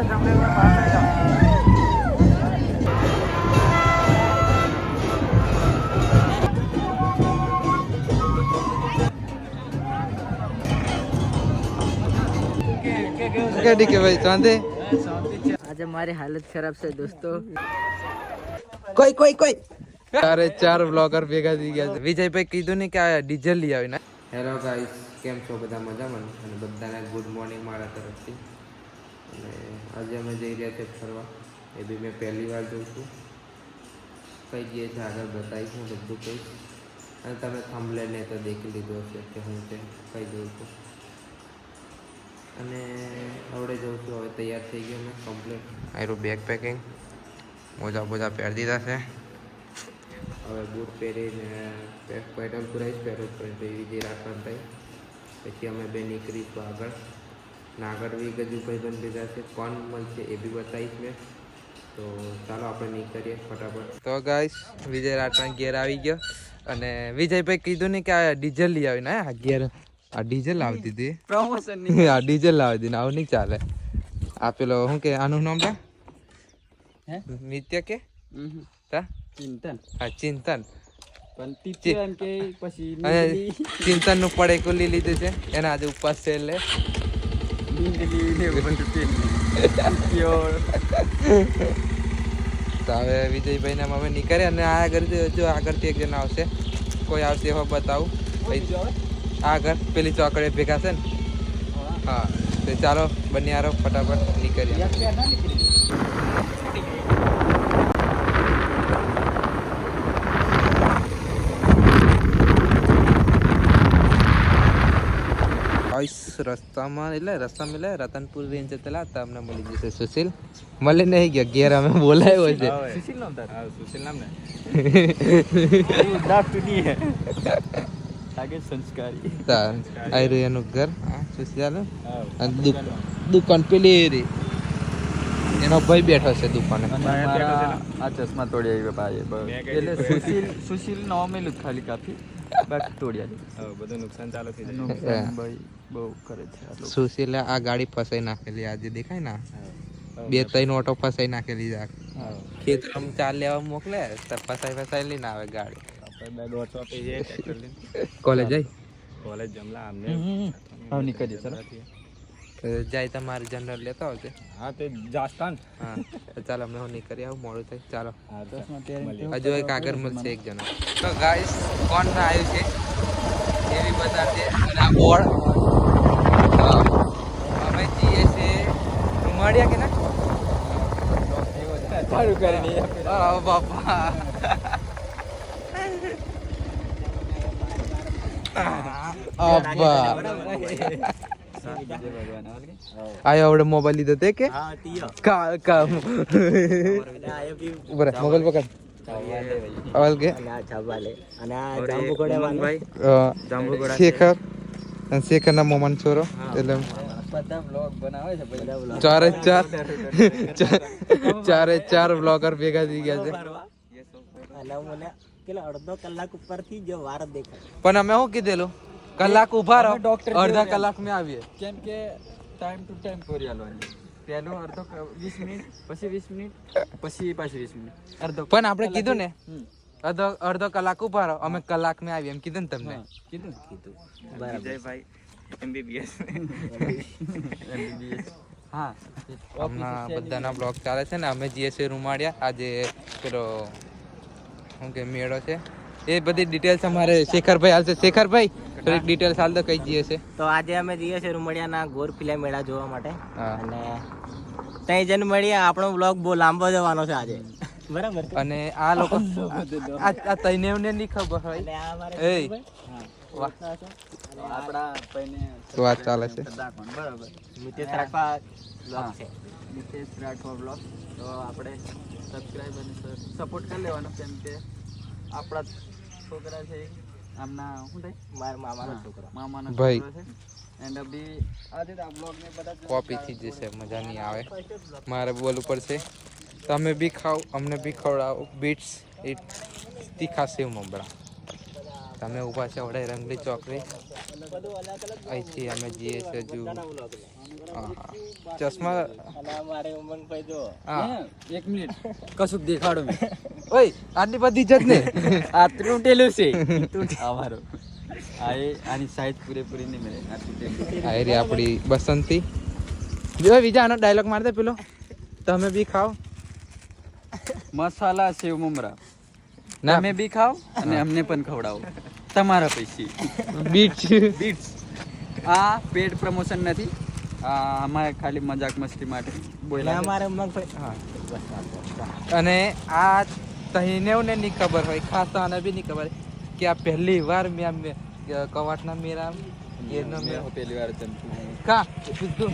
કે ભાઈ ચાંદે આજે મારી હાલત ખરાબ છે દોસ્તો. કોઈ અરે 4 બ્લોગર ભેગા થઈ ગયા છે. વિજયભાઈ કીધું ને કે આ ડીઝલ લઈ આવી ને. હેલો ગાઈસ, કેમ છો બધા? મજામાં? અને બધાને ગુડ મોર્નિંગ મારા તરફથી. અને આજે અમે જઈ રહ્યા છીએ ફરવા. એ બી મેં પહેલી વાર જોઉં છું. કઈ જઈએ છે આગળ બતાવીશ હું બધું કહીશ. અને તમે થંબનેલ તો દેખી લીધો હશે કે હું તે કઈ જોઉં છું. અને આવડે જઉં છું. હવે તૈયાર થઈ ગયો મેં કમ્પ્લીટ. આયરું બેગ પેકિંગ, મોજા પહેરી દીધા છે. હવે બૂટ પહેરીને પેડલ પુરાઈશ. પેડલ એવી જે રાખવાનું થાય. પછી અમે બે નીકળીશું આગળ. ને આગળ બી ગજુ ભાઈબંધ લીધા છે. કોણ મળશે એ બી બતાવીશ મેં. તો ચાલો આપણે નીકળીએ ફટાફટ. તો ગાઈસ, વિજય રાઠવા ઘેર આવી ગયો. અને વિજયભાઈ કીધું ને કે આ ડીઝલ લઈ આવી ને આ ઘેર. આ ડીઝલ લાવી દીધી પ્રમોશન. આ ડીઝલ લાવી દીધી આવું નહીં ચાલે. આ પેલો શું કે આનું નામ છે નિત્ય કે ચિંતન. હા, ચિંતન. ચિંતન નું પડેકું લઈ લીધું છે. એના આજે ઉપવાસ છે એટલે તો હવે વિજયભાઈ ના હવે નીકળે. અને આગળથી એક જણા આવશે. કોઈ આવશે એવો બતાવું. આગળ પેલી ચોકડે ભેગા છે ને. હા, તો ચાલો બન્યારો ફટાફટ નીકળીએ. રસ્તામાં એટલે રતનપુર રેન્જ જતેલા તમને મળી જશે સુશીલ. મળી નહીં ગયા ઘેર અમે બોલાયો છે. સુશીલ નામ તાર? સુશીલ નામ ને સંસ્કારી આયરું એનું ઘર. સુશીલ દુકાન પેલી રે એનો ભાઈ બેઠો છે દુકાને. આ ચશ્મા તોડી આવી ભાઈ. એટલે સુશીલ નો અમેલું ખાલી કાફી બાકી તોડ્યા. બધું નુકસાન ચાલુ થઈ જાય. ભાઈ બહુ કરે છે. સુશીલે આ ગાડી ફસાઈ નાખેલી. આજે દેખાય ને 2-3 ઓટો ફસાઈ નાખેલી. ખેતરમાં ચાલ લેવા મોકલે તો ફસાઈ લઈને આવે ગાડી. કોલેજ જમલા અમને નીકળી જાય. તમારે જનરલ લેતા આવશે. હા, તે જાસ્તાન. હા, ચાલો અમે હું નીકળી આવું. મોડું થાય. ચાલો હજુ એક આગળ મળશે એક જણા. તો ગાઈસ, કોણ આવ્યું છે એવી બતાવશે. અને આ બોર્ડ અમે જઈએ છીએ રૂમાડિયા કે ના બાપા. આયો આવડે મોબાઈલ લીધો તે કે મોબાઈલ પકડ. શેખર ના મોમન છોરો. એટલે ચારે બ્લોગર ભેગા થઈ ગયા છે. પણ અમે શું કીધેલું કલાક ઉભા રહો, અડધા કલાક માં આવીએ. કેમ કે ટાઈમ ટુ ટાઈમ કરી આલવાની. પહેલું અડધો 20 મિનિટ, પછી 20 મિનિટ, પછી પાછી 20 મિનિટ. પણ આપણે કીધું ને અડધો કલાક ઉભા રહો, અમે કલાક માં આવીએ એમ કીધું ને તમને. કીધું વિજયભાઈ MBBS. હા, હમણાં બધાના બ્લોગ ચાલે છે ને. અમે જઈએ છીએ રૂમાડિયા. આજે પેલો શું કે મેળો છે એ બધી ડિટેલ્સ અમારે શેખરભાઈ હાલશે. શેખરભાઈ થોડીક ડિટેલ્સ હાલ તો કઈ જઈએ છે. તો આજે અમે જઈએ છીએ રૂમડિયાના ગોરપિલા મેળા જોવા માટે. અને ત્યાં જઈને મળીએ. આપણો બ્લોગ બહુ લાંબો જવાનો છે આજે. બરાબર. અને આ લોકો આ તઈને નહીં ખબર હોય. વાત ચાલે છે. બરાબર. મિતેશ રાઠવા બ્લોગ છે. મિતેશ રાઠવા બ્લોગ. તો આપણે સબસ્ક્રાઇબ અને સપોર્ટ કરી લેવાનો. કેમ કે આપણા છોકરા છે. આમના શું થાય મારા મામાનો છોકરા. મામાનો ભાઈ છે. એન્ડ બી આજે આ બ્લોગ ને બધા કોપી થઈ જશે. મજા નહીં આવે. મારે બોલવું પડશે. તમે બી ખાઓ, અમને બી ખવડાવો. બીટ્સ તીખા સેવ મમરા. તમે ઊભા છે વડે રંગલી ચોકડી. અહીંથી અમે જઈએ છીએ જુ ચશ્મા હા 1 મિનિટ કશું દેખાડો મેં ઓય આટલી બધી ઇજ્જત ને આ તૂટેલું છે અમારો આની સાઈઝ પૂરેપૂરી નહીં મળે આ તૂટેલું આ રે આપણી બસંતી જો બીજા આનો ડાયલોગ માર દે પેલો તમે બી ખાઓ મસાલા સેવ મમરા ના તમે બી ખાઓ અને અમને પણ ખવડાવો તમારા પૈસે બીટ્સ આ પેડ પ્રમોશન નથી આ અમારે ખાલી મજાક મસ્તી માટે બોલ્યા હા અને આ તહીને ને નહીં ખબર હોય ખાસ તો આને બી નહીં ખબર કે આ પહેલી વાર મેં કવાટના મેરા એનો મેં પહેલી વાર ચમચું કા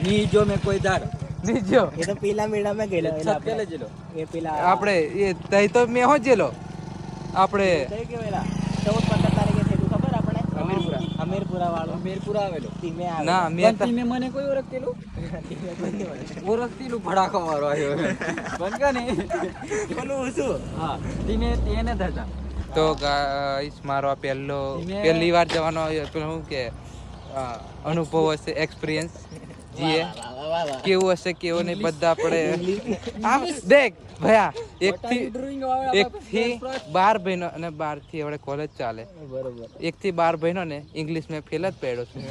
ની જો મેં કોઈ દાર નીજો એ તો પેલા મેળા માં ગયેલા સત્ય લઈ જેલો એ પેલા આપણે એ તઈ તો મેં હો જેલો આપણે કઈ કે વેલા 14-15 તારીખે થયેલું ખબર આપણે અમીરપુરા વાળો મેરપુરા આવેલો ટીમે આવે ના પણ મેં ટીમે મને કોઈ ઓળખતેલું ઓળખતેલું ભડાકો મારો આવ્યો બંકા ને બોલું શું હા ટીમે તેને થતા તો ગાઈસ મારો આ પહેલી વાર જવાનો પેલું શું કે અનુભવ હશે એક્સપિરિયન્સ જીએ કેવું હશે કેવું નહીં બધા આપણે આમ દેખ ભયા એક થી 12 બહેનો અને 12 થી આપણે કોલેજ ચાલે બરોબર 1 થી 12 બહેનો ને ઇંગ્લિશ में फेल જ પડ્યો છું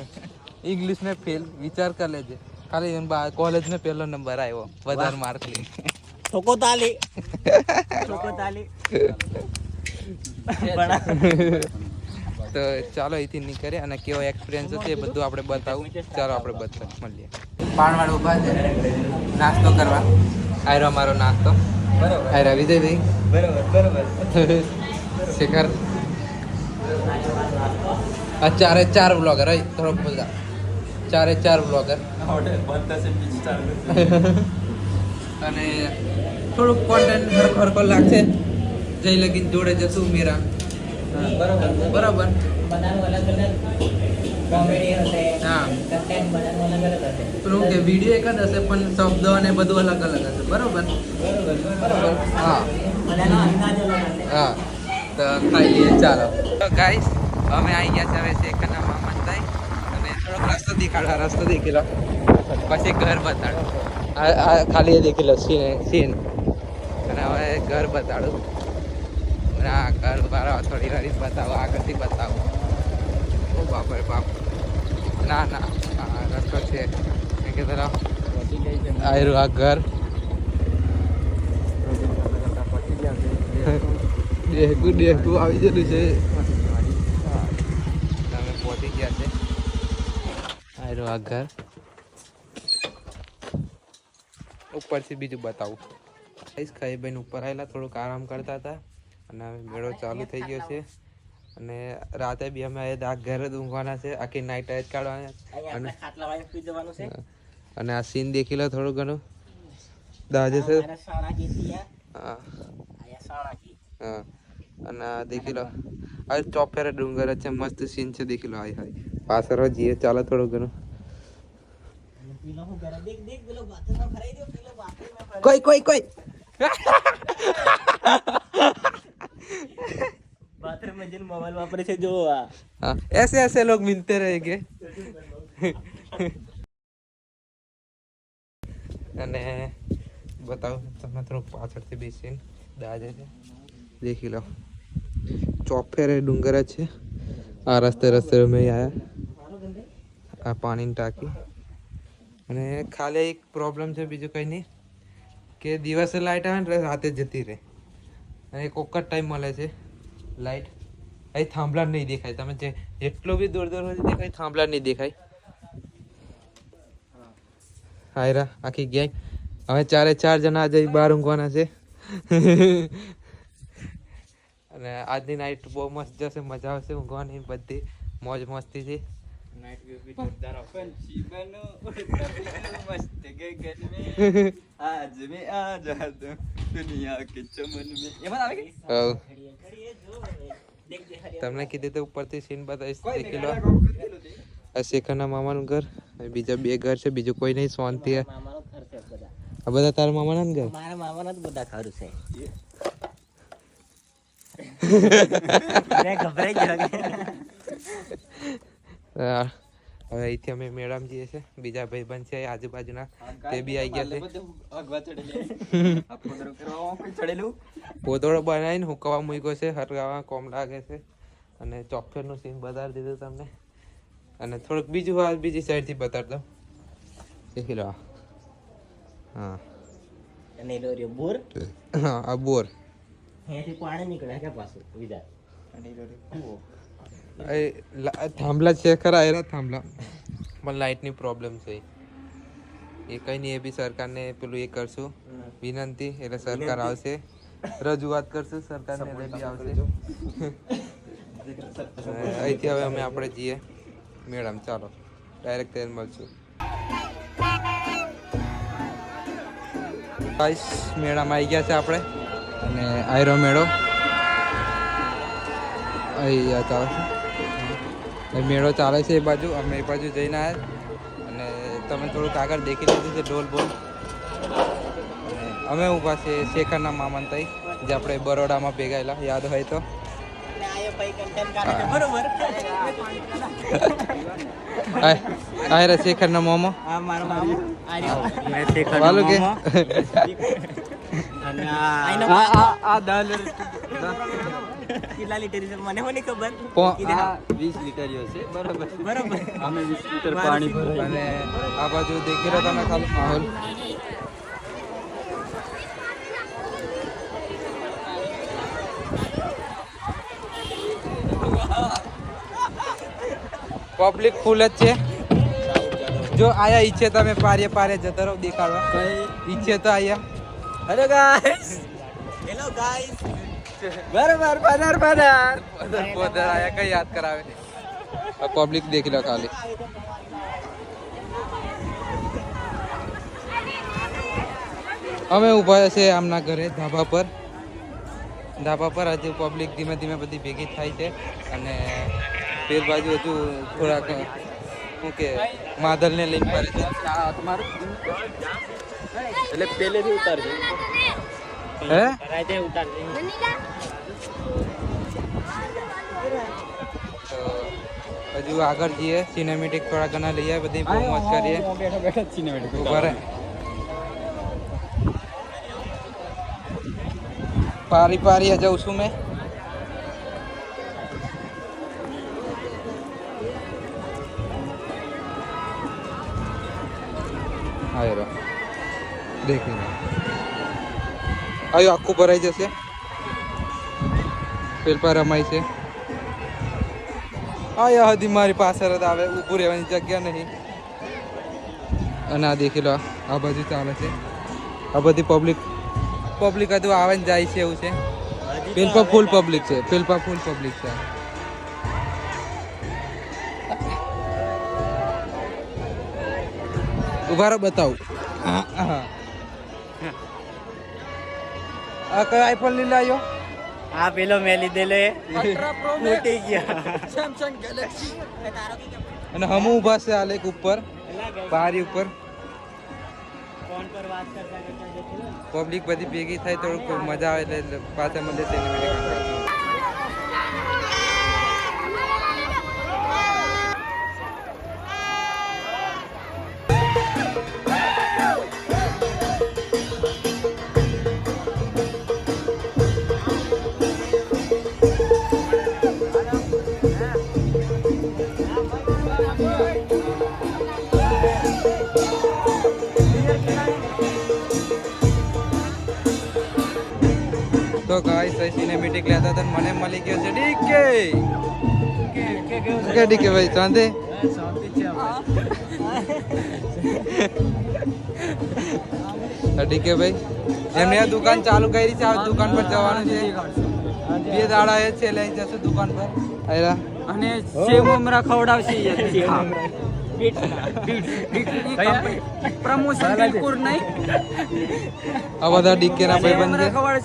ઇંગ્લિશ में फेल વિચાર કર લેજે ખાલી કોલેજ में પહેલો નંબર આવ્યો વધારે માર્ક લઈ ઠોકો તાલી તો ચાલો અહીંથી નીકળીએ અને કેવો એક્સપિરિયન્સ હશે એ બધું આપણે બતાવું ચાલો આપણે બધા મળીએ પાણવાડ ઊભા છે નાસ્તો કરવા આયરો અમારો નાસ્તો આયરા વિજયભાઈ બરોબર શેખર આ 4 બ્લોગર હોય થોડોક બધા 4 બ્લોગર અને થોડુંક કોન્ટેન્ટ હરકો લાગશે જઈ લગીન જોડે જશું મીરા બરાબર બધાનું અલગ અલગ કોમેડી હશે હા કન્ટેન્ટ બધાનું અલગ અલગ હશે પેલું કે વિડીયો એક જ હશે પણ શબ્દો અને બધું અલગ અલગ હશે બરોબર હા બધાનો અંદાજ અલગ હશે હા તો ખાઈ લઈએ ચાલો તો ગાઈસ અમે આવી ગયા છે હવે શેખરના મામા થાય અને થોડોક રસ્તો દેખી લો પછી ઘર બતાડો આ ખાલી એ દેખી લો સીન અને હવે ઘર બતાડું અને આ ઘર મારા થોડી ઘડી બતાવો આગળથી બતાવો ઓ બાપરે બાપ ના આ રસ્તો છે કે તરફ આયરું આ ઘર દેખું આવી જતું છે અમે પહોંચી ગયા છે આયરું આ ઘર ઉપરથી બીજું બતાવું ખાઈ બેન ઉપર આવેલા થોડુંક આરામ કરતા હતા અને હવે મેળો ચાલુ થઈ ગયો છે અને રાતે બી અમે આ ઘરે જ ઊંઘવાના છે આખી નાઈટ જ કાઢવાના અને ખાટલા વાળા સુઈ જવાનું છે અને આ સીન દેખી લો થોડું ઘણું દાજે છે મારા સાણા જીત્યા હા આયા સાણા જી હા અને આ દેખી લો આ ચોફેરે ડુંગર છે મસ્ત સીન છે દેખી લો હાય પાછળ જઈએ ચાલો થોડું ઘણું પેલો હું કરે દેખ પેલો બાથરૂમમાં ફરાઈ દો પેલો બાથરૂમમાં ફરાઈ કોઈ बाथरूम में जिन मोबाइल वापरे છે જો આ हाँ ऐसे लोग मिलते रहेंगे અને બતાવો તમે થોડુંક પાછળથી બેસીને દાજે છે દેખી લો ચોફેરે ડુંગર છે આ રસ્તે અમે આવ્યા આ પાણીની ટાંકી અને ખાલી એક પ્રોબ્લેમ છે બીજું કંઈ નહીં કે દિવસે લાઇટ આવે ને રાતે જતી રહે અને એક જ ટાઈમ મળે છે લાઇટ અહીં થાંભલા નહીં દેખાય તમે જેટલો બી દૂર હોય દેખાય થાંભલા નહીં દેખાય હાયરા આખી ગેંગ હવે 4 જણા આજે બહાર ઊંઘવાના છે અને આજની નાઇટ બહુ મસ્ત જશે મજા આવશે ઊંઘવાની બધી મોજ મસ્તીથી નાઈટ વ્યૂ भी जोरदार पंछी बनो मस्त गगन में आज मैं आजाद हूं दुनिया के चमन में એમાં આવે કે તમને કીધું તો ઉપરથી સીન બતાવીશ દેખી લો આ શેખરના મામાનું ઘર બીજા 2 ઘર છે બીજું કોઈ નહીં શાંતિ હે મામાનો ઘર છે બધા આ બધા તારા મામાના ઘર મારા મામાના જ બધા ઘર છે મેં ગભરાઈ ગયો હવે અહીંથી અમે મેળામાં જઈએ છીએ. બીજા ભાઈબંધ છે આજુબાજુના, તે બી આવી ગયા છે. પોતળો બનાવીને હુકવા મૂક્યો છે, હરગાવા કોમ લાગે છે. અને ચોકલેટનું સીન બતાવી દીધું તમને. અને થોડુંક બીજું વાત બીજી સાઈડથી બતાવી દઉં. શીખી લો. હા અને લો રે બોર હા, આ બોર અહીંયાથી પાણી નીકળે કે પાછું વિદાર થાંભલા છે ખરા, એના થાંભલા પણ લાઇટની પ્રોબ્લેમ છે. એ કંઈ નહીં, એ બી સરકારને પેલું એ કરશું વિનંતી, એટલે સરકાર આવશે. રજૂઆત કરશું સરકારને, એટલે બી આવશે. અહીંથી હવે અમે આપણે જઈએ મેડમ. ચાલો ડાયરેક્ટ ટ્રેન મળશું. ગાઈસ મેળામાં આવી ગયા છે આપણે, અને આયરો મેળો અહીંયા ચાલે છે. મેળો ચાલે છે એ બાજુ, અમે એ બાજુ જઈને આવ્યા. અને તમે થોડુંક આગળ દેખી લીધું છે ઢોલ બોલ. અમે ઊભા છે શેખરના મામન તઈ, જે આપણે બરોડામાં ભેગાયેલા, યાદ હોય તો. આયરા શેખરના મોમો વાલું કે કેટલા લીટર છે મને હોની ખબર 20 લીટર હશે. બરોબર બરોબર. અમે 20 લીટર પાણી ભરાય. અને આ બાજુ દેખી રહ્યા તમે ખાલી માહોલ. પબ્લિક ફૂલ જ છે. જો આયા ઈચ્છે તમે પારે પારે જતા રહો દેખાડવા. ઈચ્છે તો આયા. Hello guys, hello guys. બરોબર. પધાર પધાર. પોદર આયા કઈ યાદ કરાવે. આ પબ્લિક દેખી લો ખાલી. અમે ઊભા છે આમના ઘરે ધાબા પર. ધાબા પર હજુ પબ્લિક ધીમે ધીમે બધી ભેગી થાય છે. અને પેલ બાજુ હજુ થોડાક શું કે માદલને લઈને ફરે છે. એટલે પહેલેથી ઉતારજો. હે રાતે ઉતાર દે. તો હજુ આગળ જઈએ, સિનેમેટિક થોડા ઘણા લઈએ, બધી બહુ મોજ કરીએ. બેઠા બેઠા સિનેમેટિક ઉભા રહે. પારી પારી જઉં છું મેં. આયો દેખી આયો આખું ભરાઈ જશે. પેલપા રમાય છે. આયા હજી મારી પાછળ જ આવે, ઊભું રહેવાની જગ્યા નહીં. અને આ દેખી લો, આ બાજુ ચાલે છે. આ બધી પબ્લિક હજુ આવે ને જાય છે એવું છે. પેલપા ફૂલ પબ્લિક છે, પેલપા ફૂલ પબ્લિક છે. ઉભા રહો બતાવું. આ કયો આઈફોન લીલા આવ્યો? આ પેલો મેં લીધેલો એ ફૂટી ગયા. Samsung Galaxy. અને હમ ઉભા છે આલેક ઉપર, બારી ઉપર. ફોન પર વાત કરતા કરતા દેખી લો. પબ્લિક બધી ભેગી થાય, થોડુંક મજા આવે એટલે પાછા મળે સિનેમેટિક. તો ગાઈસ સિનેમેટિક લેતા હતા, મને મળી ગયો છે ડીકે. કે ડીકે ભાઈ શાંતિ? ડીકે ભાઈ એમને આ દુકાન ચાલુ કરી છે, આ દુકાન પર જવાનું છે. 2 દાડા એ છે, લઈ જશું દુકાન પર. આયરા અને સેવ મમરા ખવડાવશે. પ્રમોશન બિલકુલ નહીં. આ બધા ડીકે ના ભાઈબંધ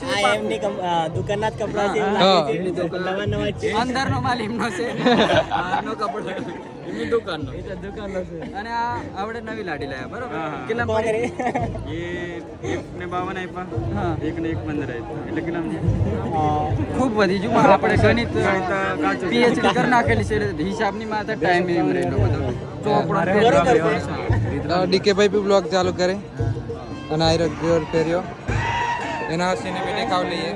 છે. આ એમની દુકાનના જ કપડા છે એવું હા. લાગે છે. નવા નવા છે. અંદરનો માલ એમનો છે. આનો કપડો એમની દુકાનનો. એ દુકાનનો છે. અને આ આવડે નવી લાડી લાયા બરોબર. કેટલા કોણ કરે? એ એકને 52 આપ્યા, હા એકને 1 15 આપ્યા. એટલે કેટલા થયા? ખૂબ વધી ગયું પણ આપણે ગણિત પીએચડી કરી નાખેલી છે એટલે હિસાબની માથે ટાઈમ એમ રહેલો બધો ચોપડો ડીકે ભાઈ બી બ્લોગ ચાલુ કરે અને આયરો ગોર ફેર્યો એના સિનેમેટિક આવ લઈએ.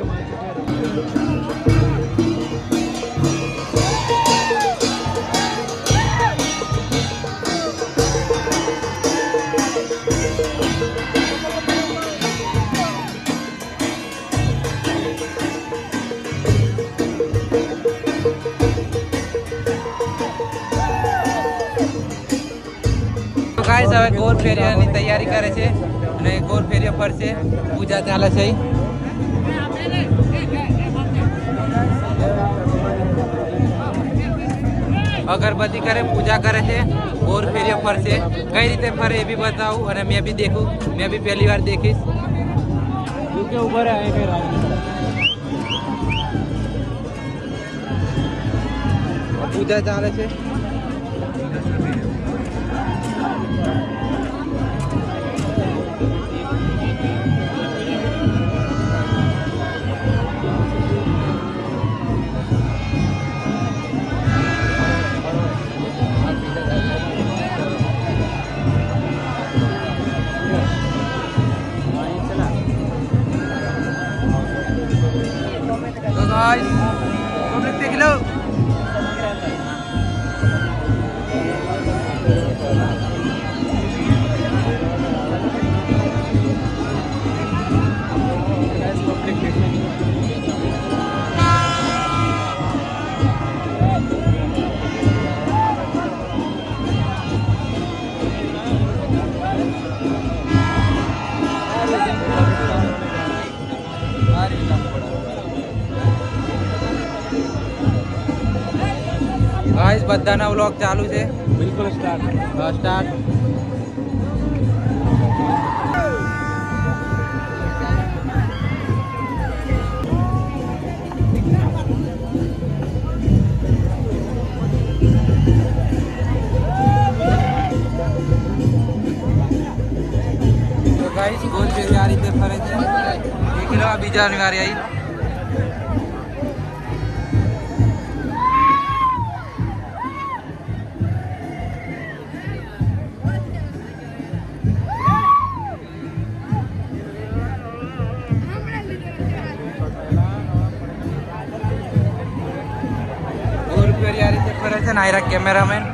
ગાઈસ હવે ગોર ફેરિયાની તૈયારી કરે છે અને ગોર ફેરિયા ફરશે. પૂજા ચાલે છે. અગરબત્તી કરે, પૂજા કરે છે, ગોર ફેરિયા ફરશે. કઈ રીતે ફરે એ બી બતાવું અને મેં બી દેખું. મેં બી પહેલી વાર દેખીશ. પૂજા ચાલે છે. guys, public take it out. Guys બધાના વ્લોગ ચાલુ છે. બિલકુલ સ્ટાર્ટ. તો ગાઈસ ગોલ ફેરી આ રીતે ફરે છે. એક લો આ બીજાની વારી આવી. છે નાયરા કેમેરામેન.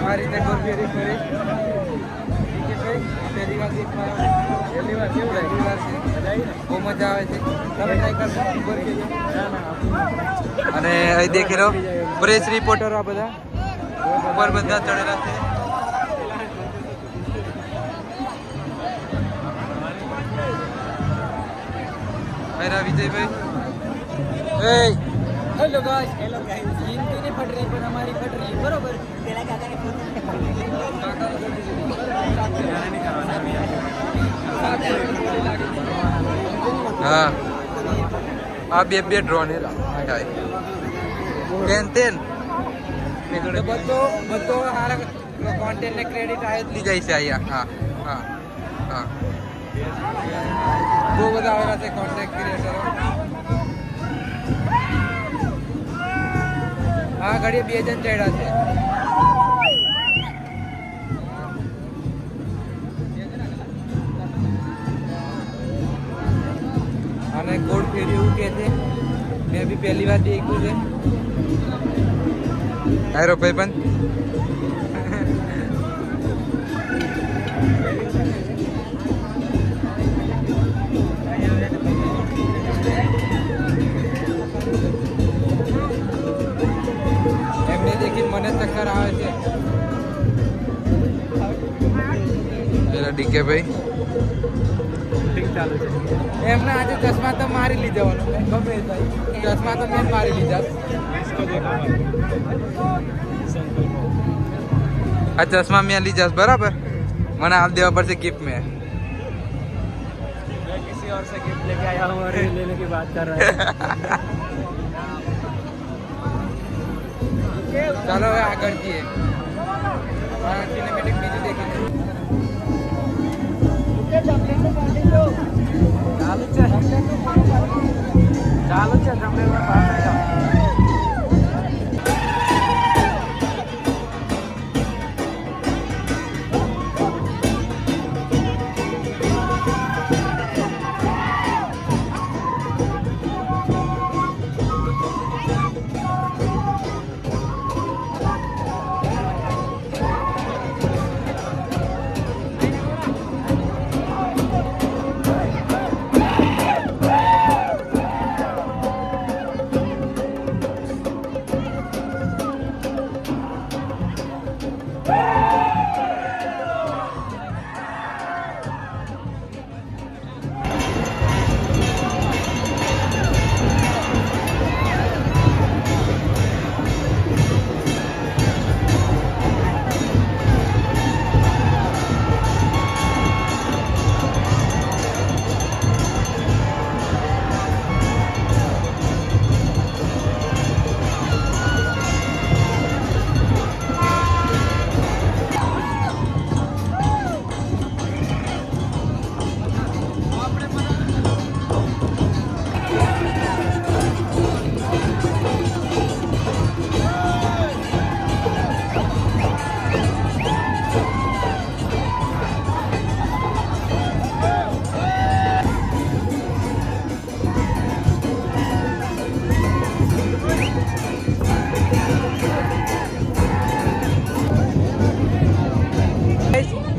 આ રીતે ગોરફેરી ફરી પહેલી વાર પહેલી વાર કેવું લાગે? બહુ મજા આવે છે. તમે ટ્રાય કરશો ગોરફેરી? અને અહીં દેખી લો પ્રેસ રિપોર્ટર આ બધા ઉપર બધા ચડેલા છે. मेरा विजयભાઈ હેલો ગાઈસ જીનકી ની ફટ રહી પણ અમારી ફટ રહી બરોબર. પેલા કાકાને હા આ બે ડ્રોન કેન બધો સારા કોન્ટેન્ટ ને ક્રેડિટ આ જ લઈ જાય છે અહીંયા. હા હા હા બહુ બધા આવેલા છે કોન્ટેન્ટ ક્રિએટરો. હા ઘડીએ 2 જણ ચડ્યા છે. અને ગોળ ફેરી એવું કે છે. મેં બી પહેલી વાર દેખ્યું છે. આયરો ભાઈ પણ એમને દેખી મને ચક્કર આવે છે. પેલા ડીકે ભાઈ ચાલુ છે. એમને આજે ચશ્મા તો મારી લીધેવાનો ગમે ભાઈ. ચશ્મા તો મેં મારી લીધા. આ ચશ્મા મેં લીધા બરાબર. મને આપ દેવા પડશે ગિફ્ટ મેં. और से गिफ्ट लेके आया हूँ और लेने की बात कर रहा है ચાલો હવે આગળ જઈએ સિનેમેટિક બીજું દેખીને ચાલુ છે જમણેરમાં પાછળ જાઓ.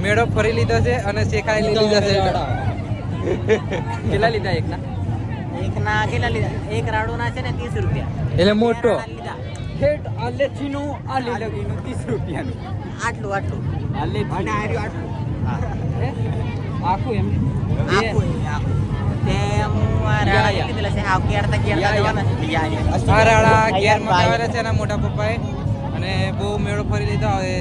મેળો ફરી લીધો છે અને શેખાઈ લીધો છે કેટલા લીધા એકના? એક ના કેટલા લીધા? એક રાડો ના છે ને 30 રૂપિયા. એટલે મોટો બે રાડા લીધા. ઠેઠ આલેચીનું આ લીલગીનું 30 રૂપિયાનું. આટલું આલેચી. અને આ રહ્યું આટલું. હે? આખું એમ આખું એ, આખું. તે હું આ રાડા યા. કીધેલા છે. આ કેરતા જવાના છે. યા. આ રાડા ઘેર અહીંયા મંગાવેલા છે એના મોટા પપ્પાએ અને બહુ મેળો ફરી લીધો હવે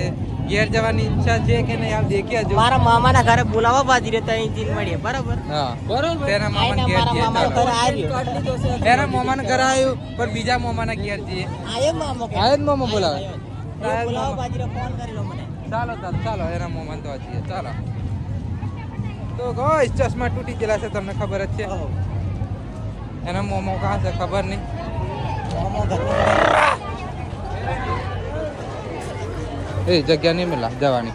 ઘેર જવાની ઈચ્છા છે કે નહીં આપ દેખી હજુ મારા મામાના ઘરે બોલાવા બાજી રહેતા ઇન્જિન મળીએ બરાબર. હા બરોબર. તેના મામાના ઘેર મારા જઈએ મામાનું ચાલો. ઘર આવ્યું. તેના મામાના ઘર આવ્યું પણ બીજા મામાના ઘેર જઈએ આયો મામો કે આયો જ મામો બોલાવે. આયો. આયો જ બોલાવા મામો. બાજી ફોન કરી લો મને. ચાલો ચાલો એના મામાને તો જઈએ ચાલો તો ગોઈસ ચશ્મા તૂટી ગયેલા છે તમને ખબર જ છે એના મોમો કાં છે ખબર નહીં મામો ઘરનો એ જગ્યા નહીં મળે જવાની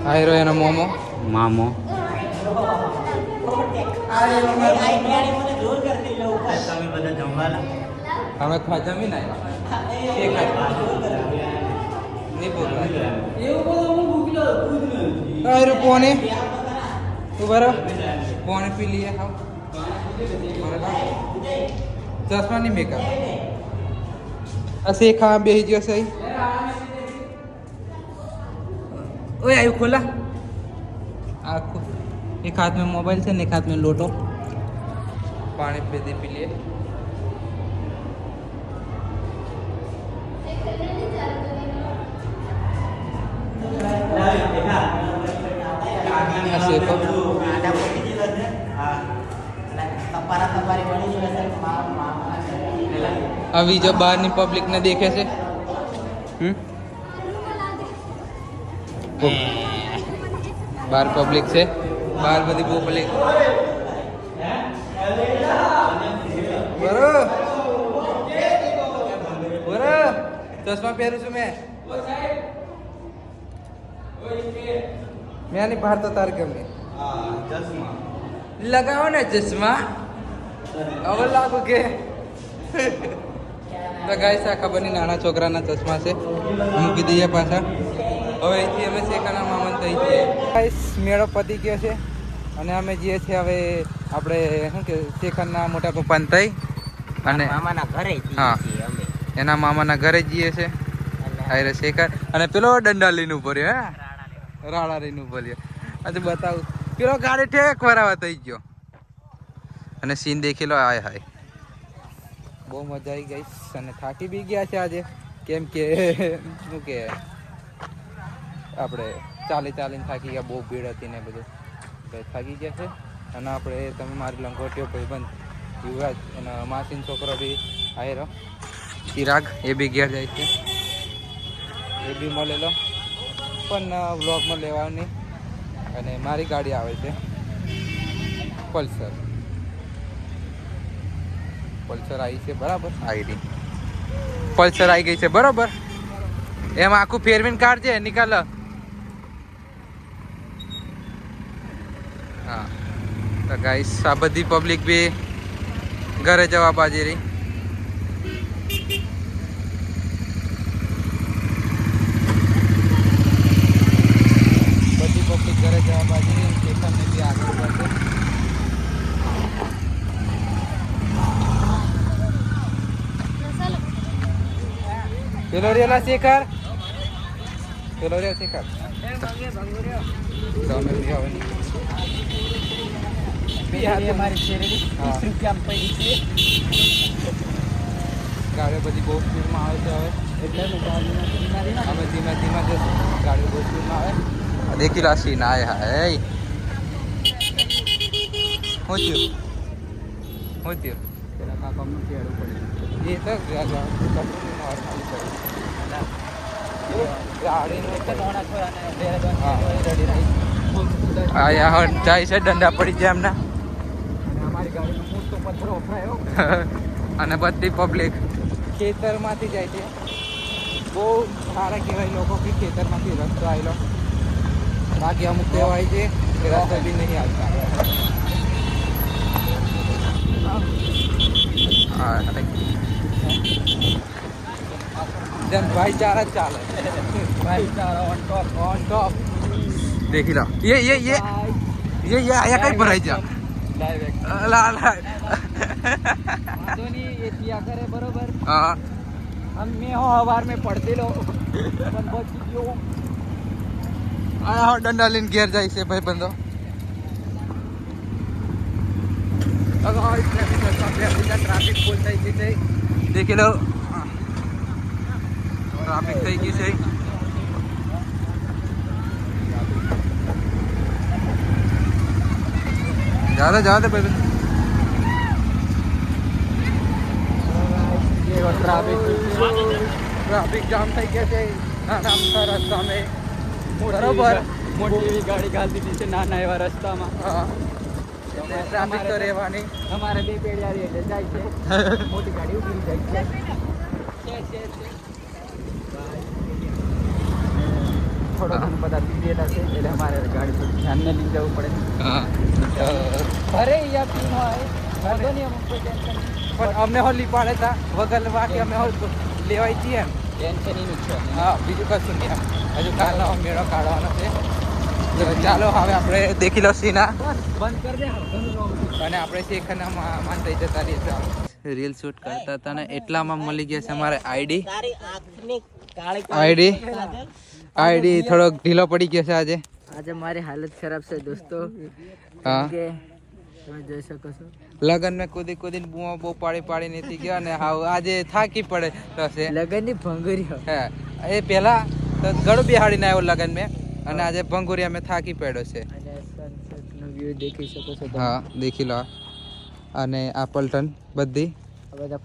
આયરો એનો મોમો મામો અમે ખા જમીન આવ્યા નહીં બોલવા આયરો પોને તું બરો પોને પી લઈએ ખાવ ચશ્મા નહીં મેકઅપ ऐसे खा बेही जो सही ओए आयु खोला आखो एक हाथ में मोबाइल से एक हाथ में लोटो पानी पे दे पी लिए ऐसे को अभी जो बाहर ની પબ્લિક ને દેખે છે બહાર પબ્લિક છે બહાર બધી બહુ પબ્લિક બરો ચશ્મા પહેરું છું મેં નહીં બહાર તો તાર ગમે લગાવો ને ચશ્મા હવે લાગુ કે તો ગાઈસ આ ખબર નહીં નાના છોકરાના ચશ્મા છે મૂકી દઈએ પાછા હવે અહીંથી અમે શેખાના મામા થઈ જઈએ ગાઈસ મેળો પતી ગયો છે અને અમે જઈએ છીએ હવે આપણે શું કે શેખાના મોટા પપ્પાને થઈ અને મામાના ઘરે જઈએ હા. છીએ અમે. એના મામાના ઘરે જઈએ છે આયરે શેખા અને પેલો દંડા લઈને ઉભો રહ્યો હે રાડા લઈને ઉભો રહ્યો આજે બતાવું પેલો ગાડી ઠેક ફરાવા થઈ ગયો અને સીન દેખી લો હાય હાય બહુ મજા આવી ગઈ અને થાકી બી ગયા છે આજે કેમ કે શું કે આપણે ચાલીને થાકી ગયા, બહુ ભીડ હતી ને બધું એટલે થાકી ગયા છે. અને આપણે તમે મારી લંગોટીઓ ભાઈબંધ યુવરાજ અને માસીનો છોકરો બી આવેલો ચિરાગ, એ બી ઘેર જાય છે, એ બી મળેલો પણ વ્લોગમાં લેવાની. અને મારી ગાડી આવે છે પલ્સર આવી છે બરાબર, આઈડી પલ્સર આવી ગઈ છે બરોબર. એમાં આખું ફેરવીને કાઢજે, નિકાલ. હા તો ગાઈસ આ બધી પબ્લિક બી ઘરે જવા બાજી રહી. બધી પબ્લિક ઘરે જવા બાજી રહી. સ્ટેશનને બી આગળ પડશે. પેલો રેલા શેખર, પેલો રે શેખર તો અમે બી હવે અમારી શેરડી 30 રૂપિયામાં પડી છે. ગાડીઓ બધી બહુ સ્પીડમાં આવે છે હવે, એટલે અમે ગાડીમાં અમે ધીમે જશું. ગાડીઓ બહુ સ્પીડમાં આવે. દેખી લા સીન આય હાય, હું થયું પેલા કાકાનું કેળું પડ્યું. એ તો જાય છે, દંડા પડી જાય એમના. અમારી ગાડીમાં મોટો પથ્થર વપરાયો. અને બધી પબ્લિક ખેતરમાંથી જાય છે. બહુ સારા કહેવાય લોકો કે ખેતરમાંથી રસ્તો આવેલો. બાકી અમુક કહેવાય છે કે રસ્તો બી નહીં આવતા. જન ભાઈચારા જ ચાલે. ભાઈચારા on top. देखी लो ये आया कहीं भराई जा ला વાંધો નહીં, એ થયા કરે બરોબર. हाँ અમે હો હવાર મેં પડતેલો પણ બચી ગયો. आया हो डंडा लेन घेर जाए से भाई बंदो. ट्रैफिक फुल થઈ ગઈ છે. દેખી લો ટ્રાફિક થઈ ગઈ છે. ज्यादा भाई ટ્રાફિક જામ થઈ ગયા છે નાના રસ્તામાં બરોબર. મોટી એવી ગાડી ઘાલી દીધી છે નાના એવા રસ્તામાં. હા ટ્રાફિક તો રહેવાની. અમારે બે પેડિયારી એટલે જાય છે, મોટી ગાડી ઉભી જાય છે. થોડો ઘણું બધા પીધેલા છે એટલે અમારે ગાડી પર ધ્યાનને લઈ જવું પડે. હા અરે યાર પીનો આવે વાંધો નહીં, અમુક કોઈ ટેન્શન પણ અમને હો લીપાડે હતા વગર વાકી અમે હો લેવાય છીએ એમ. ટેન્શન નહીં છે. હા બીજું કશું નહીં એમ. હજુ કાલનો મેળો કાઢવાનો છે. તો ચાલો હવે આપણે દેખી લો સીના બંધ કરી દે. અને આપણે શેખના માન થઈ જતા રહીએ. ચાલો રીલ શૂટ કરતા હતા ને એટલામાં મળી ગયા છે અમારે આઈડી. તારી આંખની કાળી આઈડી થોડોક ઢીલો પડી ગયો છે આજે. આજે મારી હાલત ખરાબ છે દોસ્તો. હા કે તમે જોઈ શકો છો લગન મેં કૂદીને બૂમો બહુ પાડી નથી ગયા ને હાવ આજે થાકી પડે હશે. લગનની ભંગુરી હે એ પહેલા તો ગળું બિહાડીને આવ્યો લગન મેં, અને આજે ભંગુરિયા મેં થાકી પડ્યો છે. અને સનસેટનો વ્યૂ દેખી શકો છો તમે. હા દેખી લો. અને આ પલટન બધી આ બધા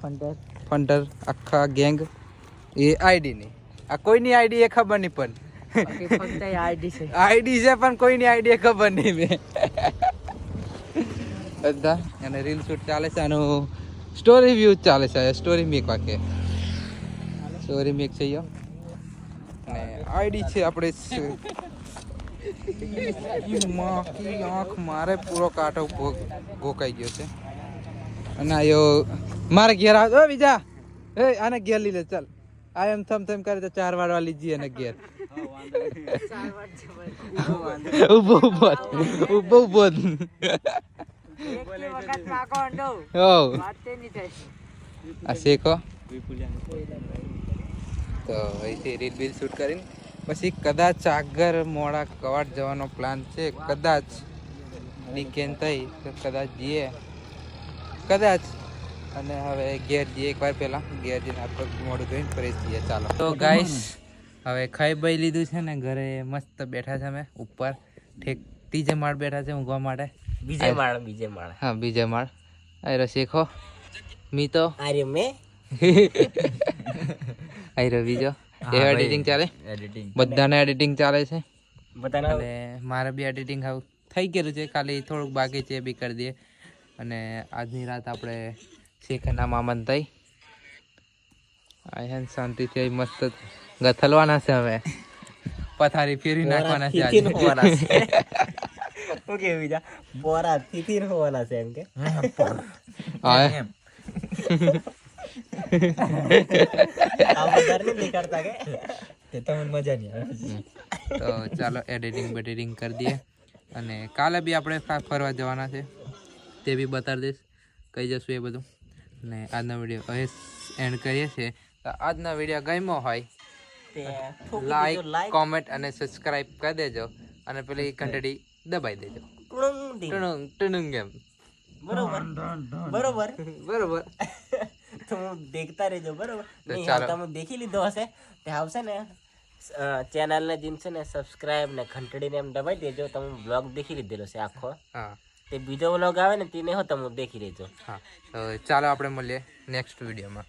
ફંટર આખા ગેંગ એ આઈડીની. આ કોઈની આઈડી એ ખબર નહીં પણ બાકી ફક્ત આઈડી છે. આઈડી છે પણ કોઈની આઈડી ખબર નહીં મેં બધા. અને રીલ શૂટ ચાલે છે, આનું સ્ટોરી વ્યૂ ચાલે છે. સ્ટોરી મેક વાકે સ્ટોરી મેક છે યો. અને આઈડી છે આપણે માખી આંખ મારે પૂરો કાંટો ભોકાઈ ગયો છે. અને આયો મારે ઘેર આવતો બીજા એ આને ઘેર લઈ લે ચાલ. આ એમ થમ કરે તો 4 વાળવા લીજીએ અને ઘેર ઉભો આ શેકો તો અહીંથી રીલ બીલ શૂટ કરીને પછી કદાચ આગળ મોડા કવાડ જવાનો પ્લાન છે. કદાચ ડીકેન થઈ તો કદાચ જઈએ કદાચ. અને હવે ઘેર જઈએ એકવાર પહેલાં ઘેર જઈને આપણે મોડું ધોઈને ફરી જઈએ. ચાલો તો ગાઈસ હવે ખાઈ બાઈ લીધું છે ને ઘરે મસ્ત બેઠા છે અમે ઉપર ઠેક ત્રીજે માળ બેઠા છે ઊંઘવા માટે. બીજે માળ હા બીજે માળ. આયરો શીખો મી તો આર્ય મે આયરો બીજો એ એડિટિંગ ચાલે એડિટિંગ બધાને એડિટિંગ ચાલે છે બધાના અને મારે બી એડિટિંગ હવે થઈ ગયેલું છે ખાલી થોડુંક બાકી છે એ બી કરી દઈએ. અને આજની રાત આપણે શેખના મામન થઈ આયન શાંતિથી મસ્ત ગથલવાના છે હવે પથારી ફેરવી નાખવાના છે આજે. શું કે બીજા બોરા તિથિ હોવાના છે એમ કે હા આ વધારે નહીં દેખાડતા કે તે તમને મજા નહીં આવે. તો ચાલો એડિટિંગ બેડિટિંગ કરી દઈએ અને કાલે બી આપણે ફરવા જવાના છે તે બી બતાવી દઈશ કઈ જશું એ બધું. અને આજનો વિડીયો હવે એન્ડ કરીએ છીએ. તો આજનો વિડીયો ગમ્યો હોય તે લાઈક કોમેન્ટ અને સબસ્ક્રાઇબ કરી દેજો અને પેલી ઘંટડી દબાઈ દેજો. ટુણુંગ ટુણુંગ એમ બરોબર બરોબર. તો દેખતા રહેજો બરોબર. તો નહીં ચાલો. તમે દેખી લીધો હશે તે આવશે ને ચેનલને જીન છે ને સબસ્ક્રાઇબ ને ઘંટડીને એમ દબાઈ દેજો. તમે બ્લોગ દેખી લીધેલો છે આખો. હા તે બીજો બ્લોગ આવે ને તેને હો તમે દેખી લેજો. હા તો ચાલો આપણે મળીએ નેક્સ્ટ વિડીયોમાં.